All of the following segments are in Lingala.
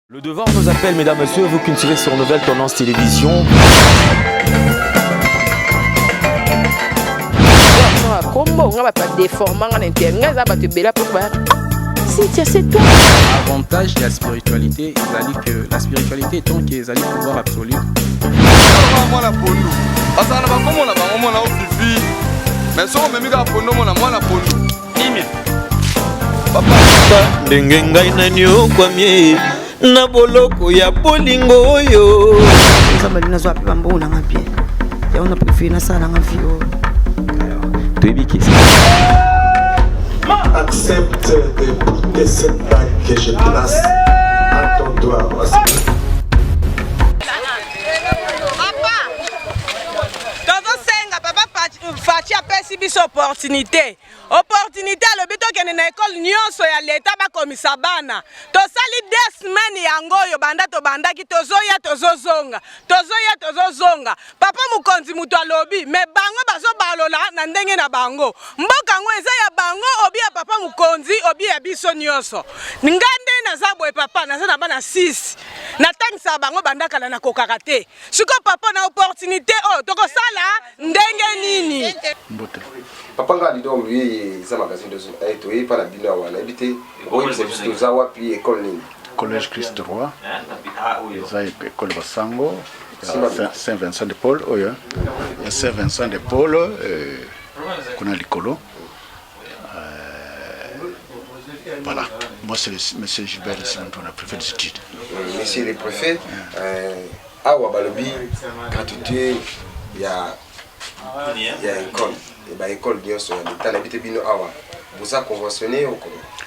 Le devoir nous appelle, mesdames, messieurs, vous qui tirez sur Nouvelle Tendance Télévision. Avantage de la spiritualité, que la spiritualité est tant qu'ils allaient pouvoir absolu. ndenge ngai nani okwamie na boloko ya bolingo oyo nzambe nazwa pe bambo na ngapi ya on a préféré na sala ngapi o accepte de cette bague que je place à ton doigt. Fachi apesi biso opportunité à lobito kene na école nyonso ya leta bakomisa bana tosali 2 semaines yango yo banda to bandaki tozoya tozozonga papa mukonzi mutu alobi me bango bazobalola na ndenge na bango mboka ngo eza ya bango obi ya papa mukonzi obi ya biso nyonso ngande naza boye papa naza na bana 6 natangisa bango bandakala na kokaka te siko papa na opportunité o tokosala ndenge nini Papa nga lido lui za magazine de son eto e pa na bino wana habité oui c'est juste za wapi école nini collège Christ Roi za école Basango Saint-Vincent de Paul oyo ya Saint-Vincent de Paul kuna likolo voilà moi c'est le monsieur Gilbert Simonton le préfet de l'étude monsieur le préfet awa balobi gratuité ya école et bah école bien sûr l'état l'habité bino awa vous a conventionné ou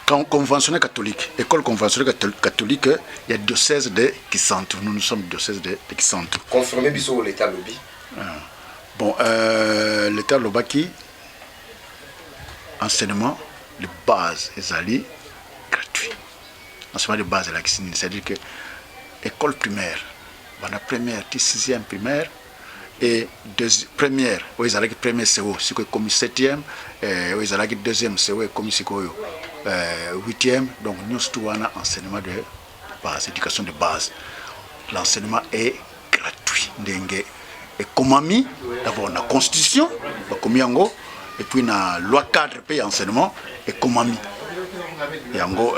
comment conventionné catholique école conventionnée catholique il y a diocèse de Kisantu nous sommes diocèse de Kisantu confirmé biso l'état lobby bon l'état lobaki enseignement de base ezali gratuit enseignement de base là c'est-à-dire que école primaire la première 6e primaire et première où ils allaient premier CO c'est comme 7e où ils allaient deuxième CO comme c'est 8e donc nous tout un enseignement de base éducation de base l'enseignement est gratuit ndenge et comme ami d'abord la constitution comme yango et puis la loi cadre pays enseignement et comme ami yango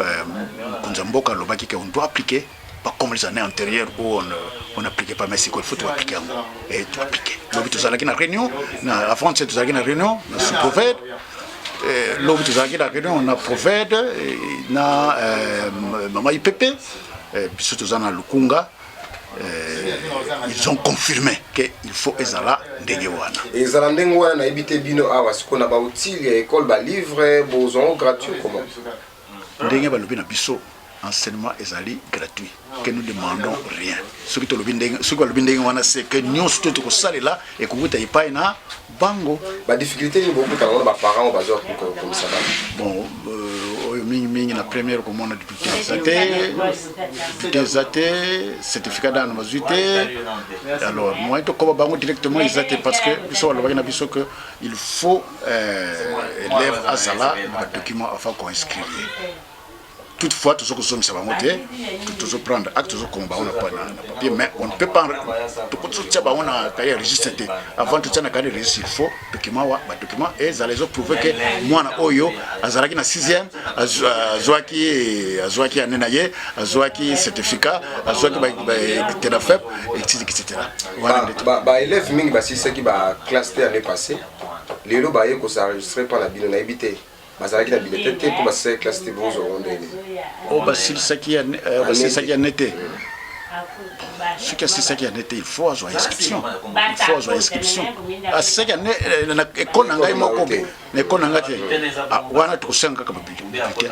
kunzamboka lobaki qu'on doit appliquer pas comme les années antérieures où on n'appliquait pas, mais c'est qu'il faut tout appliquer. Et tout appliquer. L'objet de la réunion, la France est la réunion, la sous-prophète. L'objet de la réunion, on a prophète, on a Maman IPP, puis surtout on a Lukunga. Ils ont confirmé qu'il faut Ezala Ndengewana. Ezala Ndengewana, on a habité Bino Awa, ce qu'on a bâti, l'école, livre, besoin gratuit, comment Ndengewana, le Bisso. Enseignement ezali gratuit que nous demandons rien ce que le bindeng wana c'est que nous tout ko salela et ko buta ipai na bango ba difficulté ni beaucoup quand ba parents bazor comme ça bon mingi na première comme on a des athées certificat dans majorité alors moi to ko bango directement ils athées parce que biso wala bakina biso que il faut élève azala ba document afin qu'on inscrire. Toutefois, toujours que nous sommes toujours prendre acte, toujours qu'on va papier, mais on ne peut pas. On a carré registre. Avant tout ça, on a carré registre. Il faut document et ça les a prouvé que moi, Oyo, Azaraki na 6e, Azouaki a Nenaye, Azouaki certificat, Azouaki Terafep, etc. Bah, élèves, ming, bah, c'est ça qui va classer l'année passée. Les lots, bah, ils sont enregistrés par la binonaïbité. Bazalaki na bibliothèque pour passer classe de bons rondés. Oh bah c'est ça qui a été. Ce qui c'est ça qui a été, il faut avoir inscription. Il faut avoir inscription. Ah c'est ça qui a école nanga moko. École nanga te. Ah wana to senga comme bibliothèque.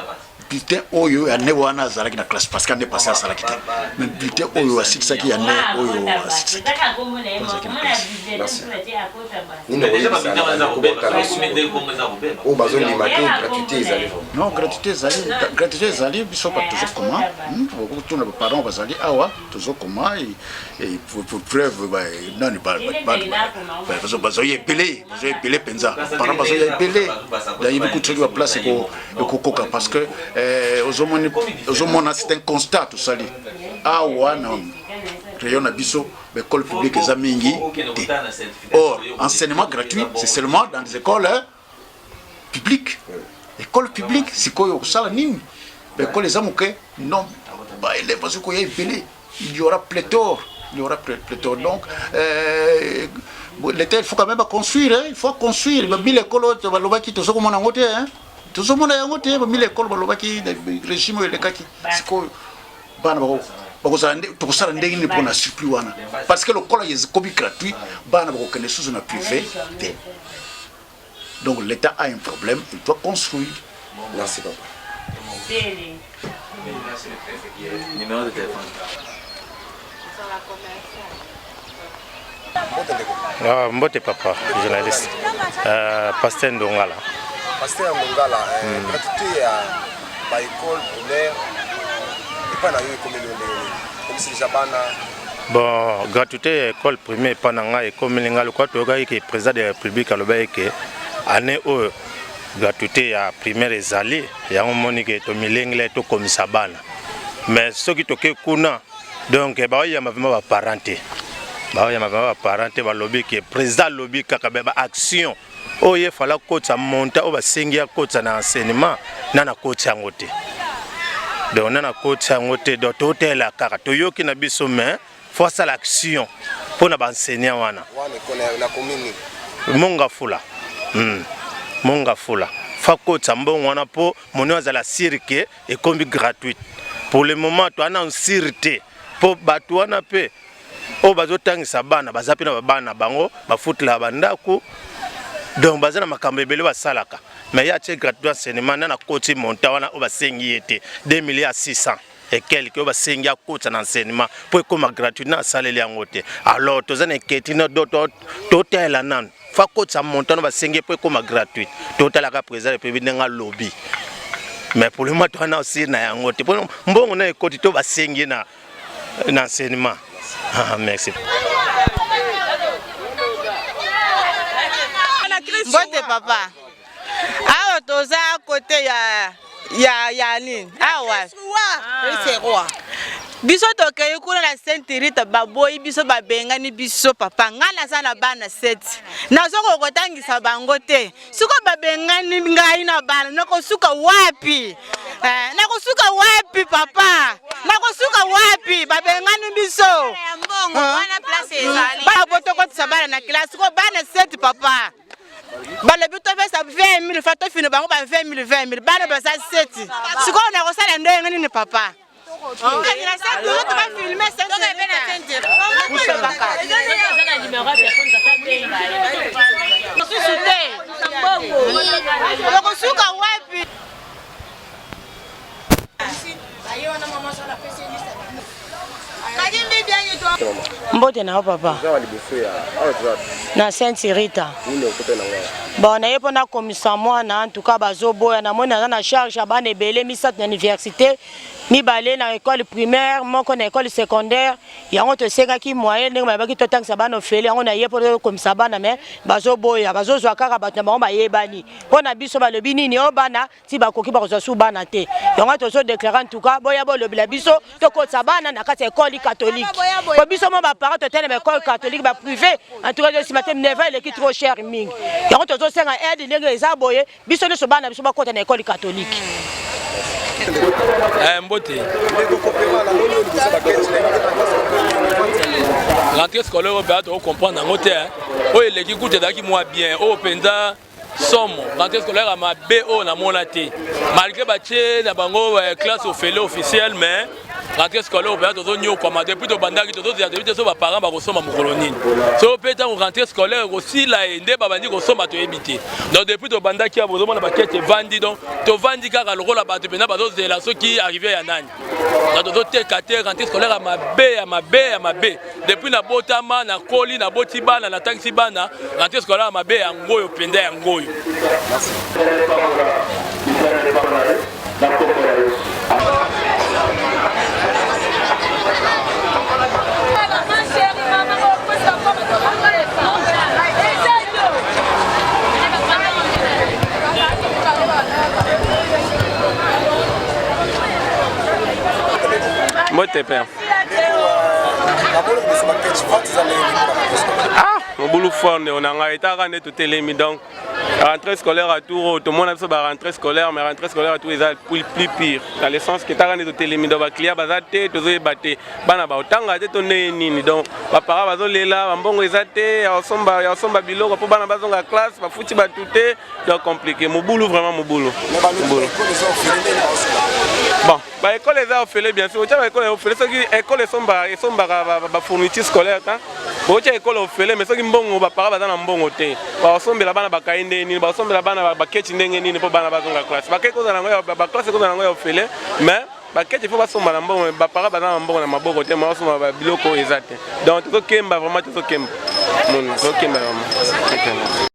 bulletin oyo ya ne wana azalaki na classe parce qu'année passée azalaki te mais bulletin oyo asitisaki ya ne oyo asitisaki non gratuité ezali biso bato tozokoma tuna baparent bazali awa tozokoma pour preuve nani bazoya ebele mpenza parent bazoya ebele dayebi kutreki baplace ekokoka parce que ozomona c'est un constat tosali awa na rayon na biso l'école publique eza mingi te. Or enseignement gratuit c'est seulement dans les écoles publiques. École publique sikoyo kosala nini école eza moke non ba élèves bazoko ya ebele il y aura pléthore donc l'État il faut quand même construire il faut construire ba mille écoles balobaki tozokomona ngote tozomona yango te ba mille écoles balobaki régime elekaki sikoyo bana tokosala ndenge nini mpona surplus wana parce que lokola yekobi gratuit bana bakokende susu na privé te. Donc l'État a un problème, il doit construire. Merci papa. Numéro de téléphone. Mbote papa, journaliste. Pasteur Ndongala. Pasteur Ndongala, gratuité à l'école primaire. Et pas dans l'école comme si les abana. Bon, gratuité école primaire pendant école Melinga, le quoi tu as que président de la République à l'obéi année où gratuité à primaire ezali ya monique to milengle to komisa bana mais ce qui toke kuna donc ba ya mavema ba parenté ba lobby que président lobby kaka ba action o ye fala kota monta o ba sengi ya kota na enseignement na kota ngote donc na kota ngote do totela kaka to yoki na biso mais force à l'action pour na ba enseignant wana na commune monga fula Monga Fola. Fako Tambon wana po moni azala sirke et kombi gratuite. Pour le moment to ana sirte po batu wana pe o bazotangisa bana bazapi na bana bango bafutla bandako donc bazana makambo ebele basalaka mais ya che gratuit enseignement na koti monta wana o basengi ete 2,600,000 et quelques o basengi ya kota na enseignement po ekoma gratuit na saleli yango te alors tozana ketina doto totela nan Fako ça montant va singuer pour comme gratuit. Total la président de République n'a lobby. Mais pour le moment, on a aussi na yangote. Bon, on a écouté tout va singuer na enseignement. Merci. Mbote papa. Ah, toza à côté ya nini? Ah ouais. C'est roi. Biso toke kuna la Sainte-Rita baboyi biso babengani biso papa ngana sana bana 7 nazoko kotangisa bango te suko babengani ngai na bana nakosuka wapi papa nakosuka wapi babengani biso mbongo wana place ezali ba botoko tsabana na classe ko bana 7 papa bale bito pesa 20,000 fato fino bango ba 20,000 bana ba 7 suko nakosala ndenge nini papa Mbote na papa na Sainte-Rita bon na yepo na komisa mwana en tout cas bazoboya na mona na charge ya bana ebele misat na université mibale na école primaire moko na école secondaire yango to sekaki moyen ndenge babaki to tangisa bana ofele yango na yepo komisa bana mais bazoboya bazozwa kaka bato na bango bayebani pona biso balobi nini o bana ti bakoki bakozwa su bana te yango to so déclarer en tout cas boya bolobi la biso to kotsa bana na kati école catholique po biso mo ba parents to tene école catholique ba privé en tout cas si matin never le qui trop cher mingi yango to so senga aide ndenge eza boye biso ne so bana biso ba kota na école catholique. Mbote. L'entrée scolaire au Béat, on comprend dans l'hôte. Oh, il est écoute d'aki moi bien. Oh, penda somme. L'entrée scolaire à ma BO na mon laté. Malgré baché na bango classe au félé officiel, mais rentrée scolaire opéra tozo nyokoma depuis to bandaki tozo ya depuis so ba parents ba kosoma mokolo nini so peta ko rentrée scolaire aussi la ende ba bandi kosoma to ebité donc depuis to bandaki ya bozo mona ba kete vandi donc to vandi kaka lokola ba to pena ba zo zela so ki arrivé ya nani donc tozo tekate rentrée scolaire à mabe depuis na botama na koli na boti bana na taxi bana rentrée scolaire à mabe ya ngoyo penda ya ngoyo. Moi t'es père. Ah, mon boulot fort, on a été à tout télémi donc rentrée scolaire à tout le monde a fait rentrée scolaire mais rentrée scolaire à tout est plus pire dans le sens que t'as tout télémi donc client bazate tous les battés bana ba otanga te tonné nini donc ba para bazolela bambongo ezate ya somba biloko pour bana bazonga classe ba futi ba touté donc compliqué mon boulot vraiment mon boulot. Bon, bah école les a offert bien sûr. Au école offert ce qui école somba ba fourniture scolaire hein. Bon école offert mais ce qui mbongo ba para bazana mbongo te. Ba sombe la bana ba kainde ni ba sombe la bana ba kechi ndenge nini pour bana bazonga classe. Ba keko za nango ba classe ko za nango offert mais ba kechi faut ba somba na mbongo ba para bazana mbongo na maboko te ma somba ba biloko ezate. Donc to kemba vraiment to kemba. Mon to kemba vraiment.